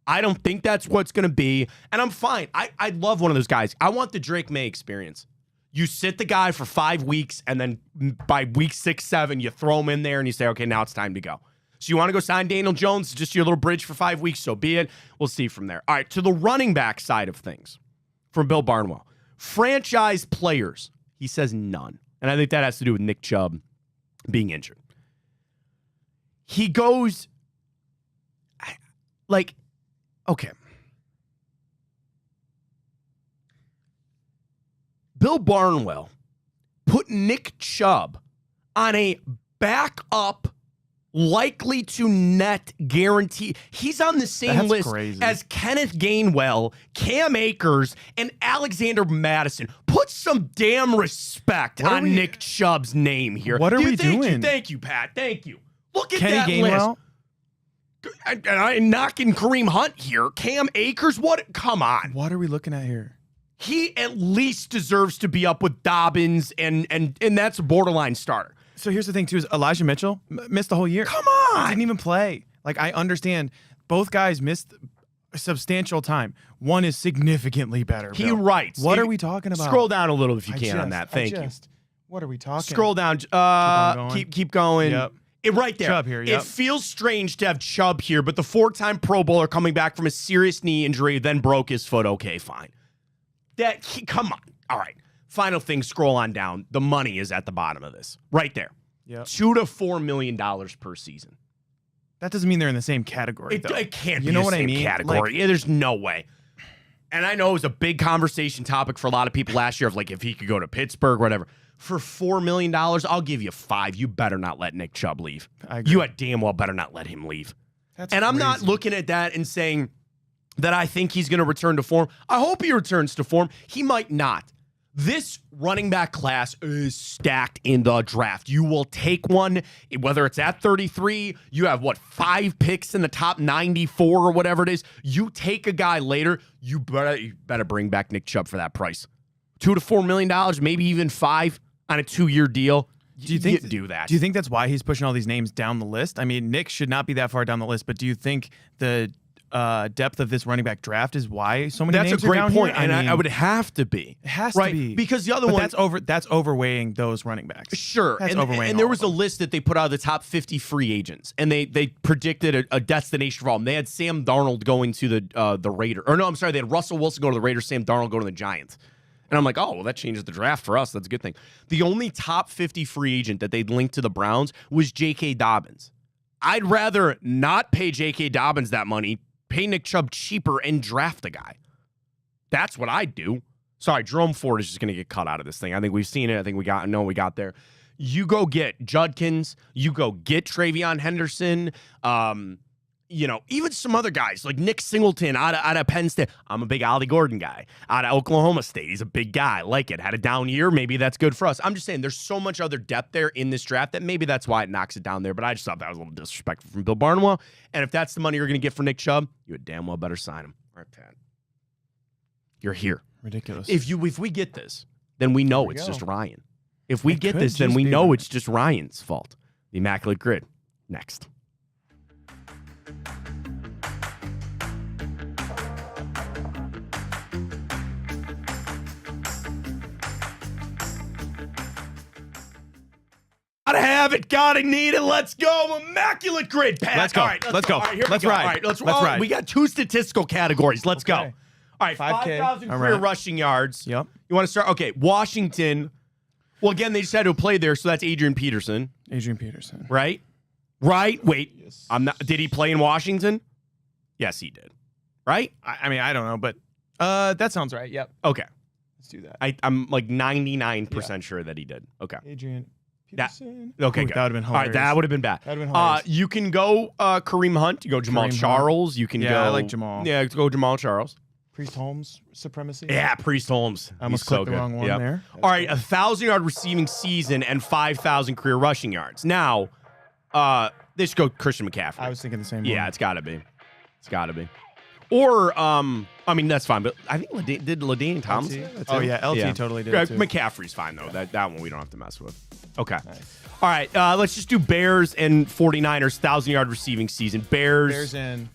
I don't think that's what's going to be, and I'm fine. I love one of those guys. I want the Drake May experience. You sit the guy for 5 weeks, and then by week 6, 7, you throw him in there, and you say, okay, now it's time to go. So you want to go sign Daniel Jones, just your little bridge for 5 weeks, so be it. We'll see from there. All right, to the running back side of things from Bill Barnwell. Franchise players, he says none. And I think that has to do with Nick Chubb being injured. He goes, like, okay. Bill Barnwell put Nick Chubb on a backup, likely to net guarantee. He's on the same That's list crazy. as Kenneth Gainwell, Cam Akers, and Alexander Madison. Put some damn respect What are on we- Nick Chubb's name here. What are we Thank you, doing? thank you, Pat. Thank you. Look at Kenny that Gainwell? list. And I'm knocking Kareem Hunt here. Cam Akers, what? Come on. What are we looking at here? He at least deserves to be up with Dobbins, and that's a borderline starter. So here's the thing, too, is Elijah Mitchell missed the whole year. Come on. Didn't even play. Like, I understand both guys missed a substantial time. One is significantly better. He Bill. writes. What If- are we talking about? Scroll down a little if you can on that. Thank you. What are we talking? Scroll down. going. Keep going. Yep. Right there. Chubb here, yep. It feels strange to have Chubb here, but the 4-time Pro Bowler coming back from a serious knee injury, then broke his foot. Okay, fine. Come on. All right. Final thing, scroll on down. The money is at the bottom of this. Right there. Yep. $2 to $4 million per season. That doesn't mean they're in the same category, though. It can't You be know the what I same mean? category. Like- Yeah, there's no way. And I know it was a big conversation topic for a lot of people last year of like if he could go to Pittsburgh, whatever. For $4 million, I'll give you $5. You better not let Nick Chubb leave. I agree. You damn well better not let him leave. That's And I'm not crazy. looking at that and saying that I think he's going to return to form. I hope he returns to form. He might not. This running back class is stacked in the draft. You will take one, whether it's at 33, you have, 5 picks in the top 94 or whatever it is. You take a guy later, you better bring back Nick Chubb for that price. $2 to $4 million, maybe even $5 on a 2-year deal. Do you think do that? Do you think that's why he's pushing all these names down the list? I mean, Nick should not be that far down the list, but do you think the depth of this running back draft is why so many names That's a great are down point, here? and I would have to be. It has right? to be Because the other but one that's overweighing those running backs. Sure, That's and overweighing there all was of a them. list that they put out of the top 50 free agents, and they predicted a destination for all of them. They had Sam Darnold going to the Raiders, or no, I'm sorry, they had Russell Wilson go to the Raiders, Sam Darnold go to the Giants. And I'm like, oh, well, that changes the draft for us. That's a good thing. The only top 50 free agent that they'd linked to the Browns was J.K. Dobbins. I'd rather not pay J.K. Dobbins that money, pay Nick Chubb cheaper, and draft a guy. That's what I'd do. Sorry, Jerome Ford is just going to get cut out of this thing. I think we've seen it. I think we got there. You go get Judkins. You go get Travion Henderson. Even some other guys like Nick Singleton out of Penn State. I'm a big Ollie Gordon guy. Out of Oklahoma State. He's a big guy. I like it. Had a down year. Maybe that's good for us. I'm just saying there's so much other depth there in this draft that maybe that's why it knocks it down there. But I just thought that was a little disrespectful from Bill Barnwell. And if that's the money you're going to get for Nick Chubb, you would damn well better sign him. All right, Pat. You're here. Ridiculous. If we get this, then we know it's just Ryan. If we get this, then we know it's just Ryan's fault. The Immaculate Grid. Next. Gotta have it, gotta need it. Let's go, Immaculate Grid, Pat. Let's go. All right, let's go. All right, here let's we go. ride. All right, let's ride. We got 2 statistical categories. Let's go. Okay. All right, 5K. 5,000 All career right. rushing yards. Yep. You want to start? Okay, Washington. Well, again, they just had to play there, so that's Adrian Peterson, Adrian Peterson. right? Right? Wait, Yes. I'm not. Did he play in Washington? Yes, he did. Right? I mean, I don't know, but that sounds right. Yep. Okay. Let's do that. I'm like 99% sure that he did. Okay. Adrian That- Peterson. Okay, Ooh, good. that would have been All right, hilarious. that would have been bad. That would have been hilarious. You can go Kareem Hunt. You go Jamal Kareem Hunt. Charles. You can Yeah, go. I like Jamal. Yeah, go Jamal Charles. Priest Holmes supremacy. Yeah, Priest Holmes. I almost He's so clicked the good. wrong one Yep. there. All right, 1,000-yard receiving season and 5,000 career rushing yards. Now, they should go Christian McCaffrey. I was thinking the same. Yeah, one. it's got to be. It's got to be. Or, I mean, that's fine, but I think did LaDainian Thompson? LT? Oh yeah, LT totally did. Yeah, Too. McCaffrey's fine, though. That one we don't have to mess with. Okay. Nice. All right, let's just do Bears and 49ers 1,000-yard receiving season. Bears in.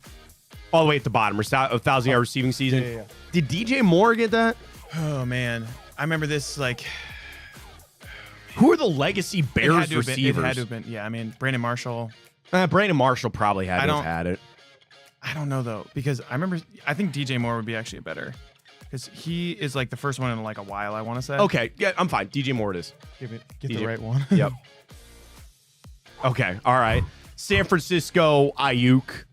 all the way at the bottom. 1,000-yard receiving season. Yeah. Did DJ Moore get that? Oh man, I remember this like. Who are the legacy Bears receivers? It had to have been. Yeah, I mean Brandon Marshall. Brandon Marshall probably had to have had it. I don't know though, because I remember. I think DJ Moore would be actually better, because he is like the first one in like a while. I want to say. Okay, yeah, I'm fine. DJ Moore it is. Get DJ. the right one. Yep. Okay, all right. San Francisco, Ayuk.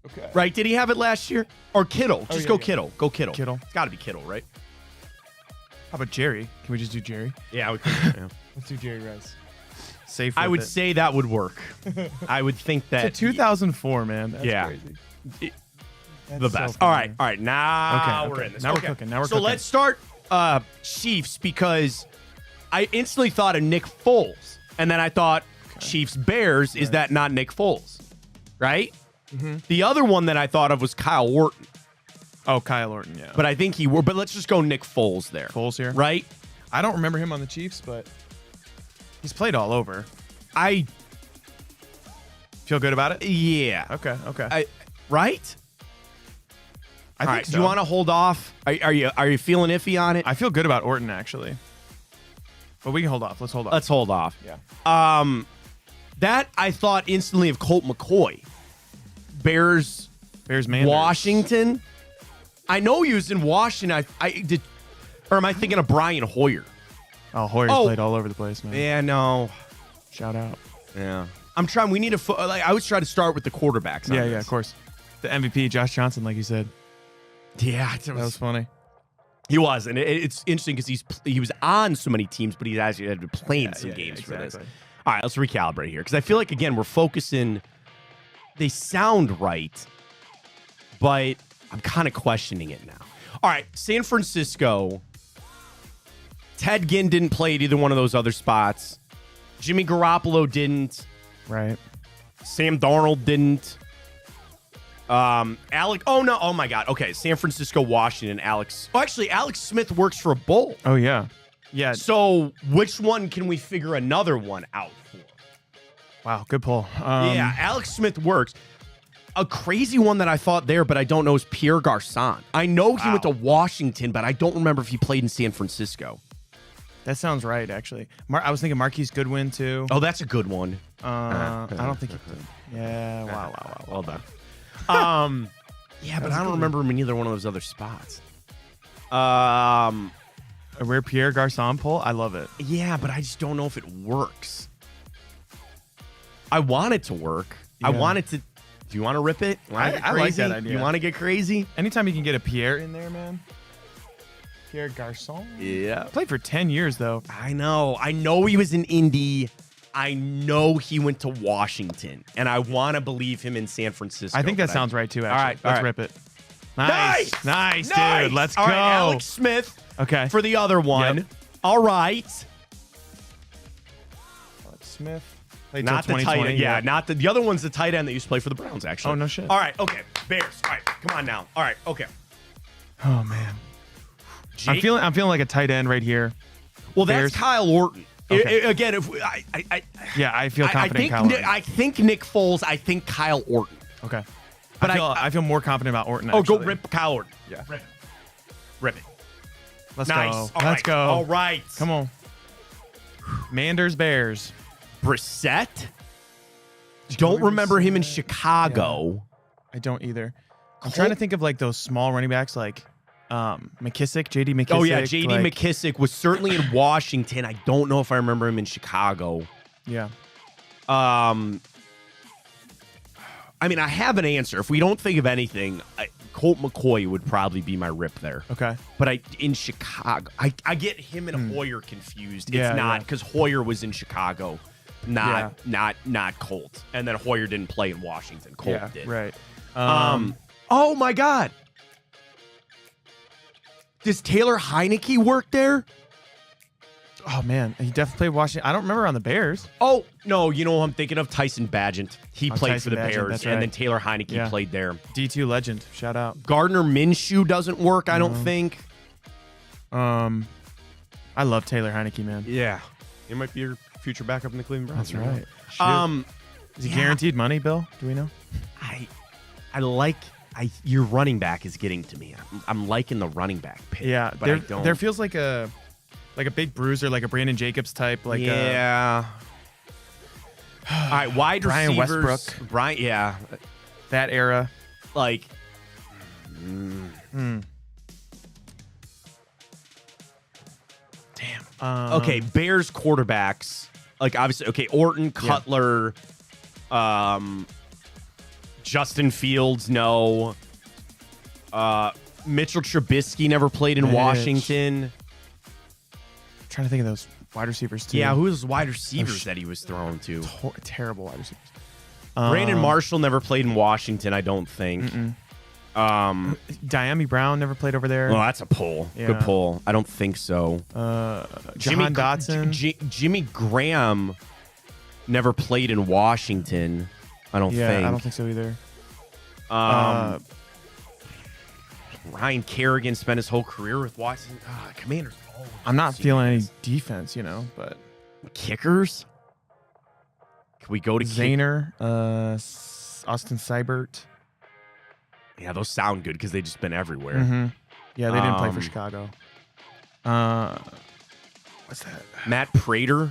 Okay. Right? Did he have it last year? Or Kittle? Just yeah, go yeah. Kittle. Go Kittle. Kittle. It's got to be Kittle, right? How about Jerry? Can we just do Jerry? Yeah, we could. Yeah. Let's do Jerry Rice. Safe. I would say that would work. I would think that. It's a 2004, man. That's Yeah. crazy. The That's best. so All funny. right. All right. Now Okay, we're okay. in this. Now we're Okay. cooking. Now we're so cooking. let's start Chiefs, because I instantly thought of Nick Foles. And then I thought Chiefs Bears. Is that not Nick Foles? Right? Mm-hmm. The other one that I thought of was Kyle Orton. Oh, Kyle Orton, yeah. But I think he would. But let's just go Nick Foles there. Foles here. Right? I don't remember him on the Chiefs, but he's played all over. I Feel good about it? yeah. Okay. Right? I All think right. so. Do you want to hold off? Are you feeling iffy on it? I feel good about Orton actually, but we can hold off. Let's hold off. Let's hold off. Yeah. That I thought instantly of Colt McCoy. Bears Manders. Washington. I know he was in Washington. I did, or am I thinking of Brian Hoyer? Oh, Hoyer's played all over the place, man. Yeah, no. Shout out. Yeah. I'm trying. We need a. I was trying to start with the quarterbacks. on Yeah, this. of course. The MVP, Josh Johnson, like you said. Yeah, That was funny. he was, and it's interesting because he was on so many teams, but he actually had to play in some games for this. exactly. All right, let's recalibrate here, because I feel like again we're focusing. They sound right, but I'm kind of questioning it now. All right, San Francisco. Ted Ginn didn't play at either one of those other spots. Jimmy Garoppolo didn't. Right. Sam Darnold didn't. Alec. Oh no. Oh my God. Okay. San Francisco, Washington. Alex. Oh, actually, Alex Smith works for a bowl. Oh yeah. Yeah. So which one can we figure another one out for? Wow, good pull. Yeah, Alex Smith works. A crazy one that I thought there, but I don't know, is Pierre Garçon. I know he went to Washington, but I don't remember if he played in San Francisco. That sounds right, actually. I was thinking Marquise Goodwin, too. Oh, that's a good one. I don't think he did. Yeah, wow. Well done. Yeah, but I don't remember him in either one of those other spots. A rare Pierre Garçon pull? I love it. Yeah, but I just don't know if it works. I want it to work. Yeah. I want it to... Do you want to rip it? I like that idea. You want to get crazy? Anytime you can get a Pierre in there, man. Pierre Garçon? Yeah. Played for 10 years, though. I know he was in Indy. I know he went to Washington. And I want to believe him in San Francisco. I think that sounds right, too, actually. All right. Let's rip it. Nice, dude. Let's go. All right, Alex Smith Okay. for the other one. Yep. All right. Alex Smith. Played Not till the tight 2020. end. Yeah, not the other one's the tight end that used to play for the Browns, actually. Oh, no shit. All right, okay. Bears. All right, come on now. All right, okay. Oh, man. Jake? I'm feeling like a tight end right here. Well, Bears. that's Kyle Orton. Okay. Again, if Yeah, I feel confident. I think Nick Foles. I think Kyle Orton. Okay. But I feel more confident about Orton. Oh, actually. go rip Kyle Orton. Yeah. Rip it. Let's Nice. go. All Let's right. go. All right. Come on. Manders Bears. Brissett. Don't remember him in Chicago. I don't either. I'm trying to think of like those small running backs like McKissick, JD McKissick. Oh yeah, JD like, McKissick was certainly in Washington. I don't know if I remember him in Chicago. Yeah. I mean, I have an answer. If we don't think of anything, Colt McCoy would probably be my rip there. Okay. But in Chicago, I get him and Hoyer confused. Yeah, It's not because Hoyer was in Chicago, not Colt. And then Hoyer didn't play in Washington. Colt did. Right. Oh my God. Does Taylor Heineke work there? Oh man, he definitely played Washington. I don't remember on the Bears. Oh no, you know who I'm thinking of? Tyson Bagent. He played Tyson for the Bagent, Bears, that's and right. then Taylor Heineke Yeah. played there. D2 legend. Shout out. Gardner Minshew doesn't work, I don't think. I love Taylor Heineke, man. Yeah, he might be your future backup in the Cleveland Browns. That's right. Shoot. Is he guaranteed money, Bill? Do we know? I like your running back is getting to me. I'm liking the running back pick. Yeah, but I don't. there feels like a big bruiser, like a Brandon Jacobs type. Like yeah. All right, wide Brian receivers. Westbrook. Brian, yeah, that era. like. Damn. Okay, Bears quarterbacks. Like obviously, okay, Orton, Cutler, Justin Fields, no. Mitchell Trubisky never played in Mitch. Washington. Trying to think of those wide receivers too. Yeah, who was wide receivers that he was thrown to? Terrible wide receivers. Brandon Marshall never played in Washington, I don't think. Diami Brown never played over there. Well, that's a pull. Yeah. Good pull. I don't think so. Jahan Dotson. Jimmy Graham never played in Washington. I don't think. I don't think so either. Ryan Kerrigan spent his whole career with Washington. Commanders. I'm not feeling any defense, but Kickers. Can we go to Zayner, Austin Seibert. Yeah, those sound good because they've just been everywhere. Mm-hmm. Yeah, they didn't play for Chicago. What's that? Matt Prater.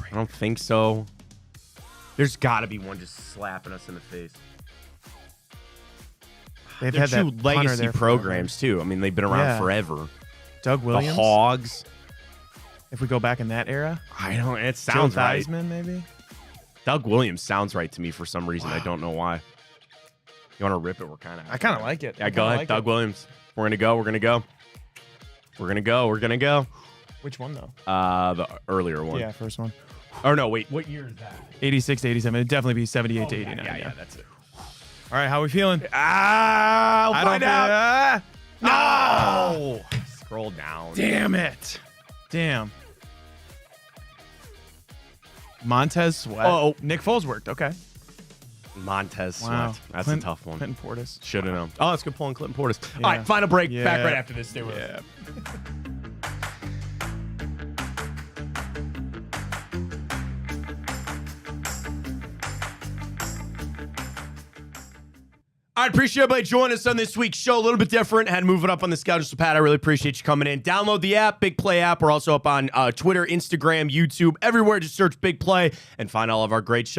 I don't think so. There's got to be one just slapping us in the face. They've They're had two that legacy programs too. I mean, they've been around forever. Doug Williams. The Hogs. If we go back in that era, I don't. It sounds Joe right. Theismann, maybe. Doug Williams sounds right to me for some reason. I don't know why. You want to rip it? We're kind of. I kind of like it. Yeah, go ahead, Doug Williams. We're gonna go. We're gonna go. We're gonna go. We're gonna go. Which one though? The earlier one. Yeah, first one. Or no, wait. What year is that? 86 to 87. It'd definitely be 78 to 89. Yeah, that's it. All right, how we feeling? I'll find out. No. Scroll down. Damn it. Damn. Montez Sweat. Oh. Nick Foles worked. Okay. Montez Sweat. Wow. That's a tough one. Clinton Portis. Should have known. Oh, that's a good pulling Clinton Portis. Yeah. All right, final break. Yeah. Back right after this. Stay with us. I appreciate everybody joining us on this week's show. A little bit different. Had to move it up on the schedule. So, Pat, I really appreciate you coming in. Download the app, Big Play app. We're also up on Twitter, Instagram, YouTube, everywhere. Just search Big Play and find all of our great shows.